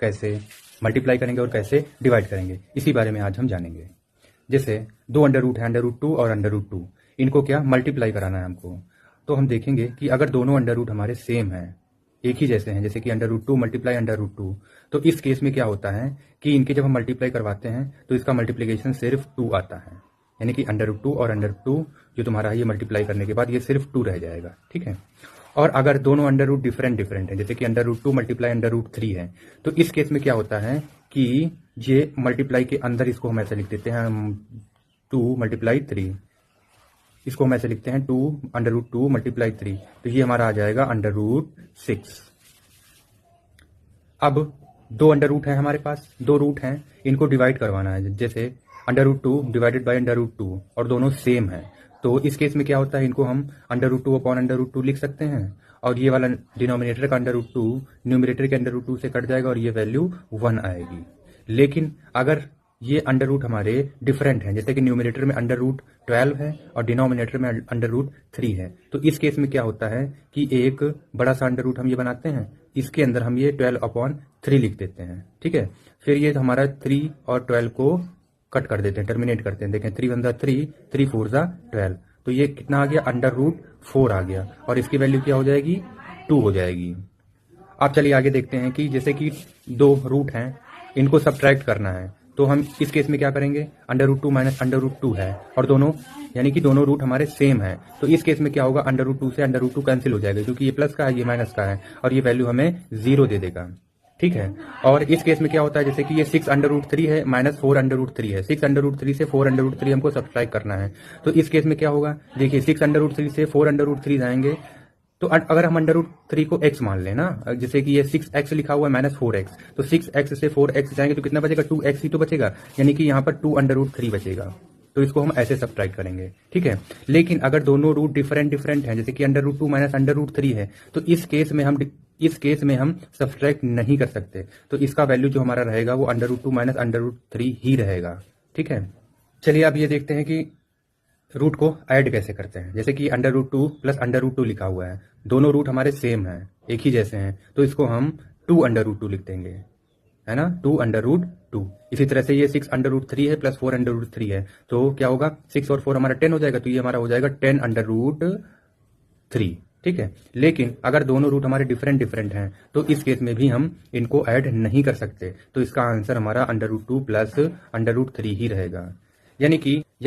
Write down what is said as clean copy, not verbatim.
कैसे मल्टीप्लाई करेंगे और कैसे डिवाइड करेंगे, इसी बारे में आज हम जानेंगे। जैसे दो अंडर रूट है, अंडर रूट 2 और अंडर रूट 2, इनको क्या मल्टीप्लाई कराना है हमको। तो हम देखेंगे कि अगर दोनों अंडर रूट हमारे सेम हैं, एक ही जैसे हैं, जैसे कि under root 2 multiply under root 2, तो इस केस में क्या होता है कि इनके जब हम मल्टीप्लाई करवाते हैं तो इसका मल्टीप्लिकेशन सिर्फ 2 आता है, यानी कि अंडर रूट 2 और अंडर रूट 2 जो तुम्हारा है ये मल्टीप्लाई करने के बाद ये सिर्फ 2 रह जाएगा, ठीक है। और अगर दोनों अंडर रूट डिफरेंट है, जैसे कि under root 2 multiply under root 3 है, तो इस केस में क्या होता है कि ये मल्टीप्लाई के अंदर इसको हम ऐसे लिख देते हैं 2 मल्टीप्लाई 3, इसको हम ऐसे लिखते हैं 2 अंडर रूट 2 मल्टीप्लाई 3, तो ये हमारा आ जाएगा अंडर रूट 6। अब दो अंडर रूट है हमारे पास, दो रूट हैं, इनको डिवाइड करवाना है। जैसे under root 2 divided by under root 2 और दोनों सेम है, तो इस केस में क्या होता है, इनको हम under root 2 upon under root 2 लिख सकते हैं, और ये वाला डिनोमिनेटर का अंडर रूट 2 न्यूमिनेटर के अंडर रूट 2 से कट जाएगा और ये वैल्यू 1 आएगी। लेकिन अगर ये अंडर रूट हमारे डिफरेंट हैं, जैसे कि न्यूमिनेटर में अंडर रूट 12 है और डिनोमिनेटर में अंडर रूट 3 है, तो इस केस में क्या होता है कि एक बड़ा सा अंडर रूट हम ये बनाते हैं, इसके अंदर हम ये 12/3 लिख देते हैं, ठीक है। फिर ये हमारा 3 और 12 को कट कर देते हैं, टर्मिनेट करते हैं। देखें 3 1 3, 3 4 12, तो ये कितना आ गया, अंडर रूट 4 आ गया, और इसकी वैल्यू क्या हो जाएगी, 2 हो जाएगी। अब चलिए आगे देखते हैं कि जैसे कि दो रूट हैं, इनको सब्ट्रैक्ट करना है, तो हम इस केस में क्या करेंगे, under root 2 minus under root 2 है और दोनों यानी कि दोनों रूट हमारे सेम है, तो इस केस में क्या होगा, अंडर रूट 2 से अंडर रूट 2 कैंसिल हो जाएगा, क्योंकि ये प्लस का है ये माइनस का है, और ये वैल्यू हमें 0 दे देगा, ठीक है। और इस केस में क्या होता है, जैसे कि ये 6 अंडर रूट 3 है माइनस 4 अंडर रूट 3 है, 6 अंडर रूट 3 से 4 अंडर रूट 3 हमको सब्ट्रैक्ट करना है, तो इस केस में क्या होगा, देखिए 6 अंडर रूट 3 से 4 अंडर रूट 3 जाएंगे, तो अगर हम अंडर रूट 3 को x मान लें ना, जैसे कि ये 6x लिखा हुआ है माइनस 4x, तो 6x से 4x जाएंगे तो कितना बचेगा, 2x ही तो बचेगा, यानी कि यहाँ पर 2 अंडर रूट 3 बचेगा, तो इसको हम ऐसे सब्ट्रैक्ट करेंगे, ठीक है। लेकिन अगर दोनों रूट डिफरेंट हैं, जैसे कि under root 2 minus under root 3 है, तो इस केस में हम सब्ट्रैक्ट नहीं कर सकते, तो इसका वैल्यू जो हमारा रहेगा वो under root 2 minus under root 3 ही रहेगा, ठीक है। चलिए अब ये देखते हैं कि रूट को ऐड कैसे करते हैं। जैसे कि under root 2 plus under root 2 लिखा हुआ है, दोनों रूट हमारे सेम हैं, एक ही जैसे हैं, तो इसको हम 2 अंडर रूट 2 लिख देंगे, है ना, 2 अंडर रूट 2। इसी तरह से ये 6 अंडर रूट 3 है प्लस 4 अंडर रूट 3 है, तो क्या होगा, 6 और 4 हमारा 10 हो जाएगा, तो ये हमारा हो जाएगा 10 अंडर रूट 3, ठीक है। लेकिन अगर दोनों रूट हमारे डिफरेंट हैं, तो इस केस में भी हम इनको ऐड नहीं कर सकते, तो इसका आंसर हमारा under root 2 plus under root 3 ही रहेगा, यानी कि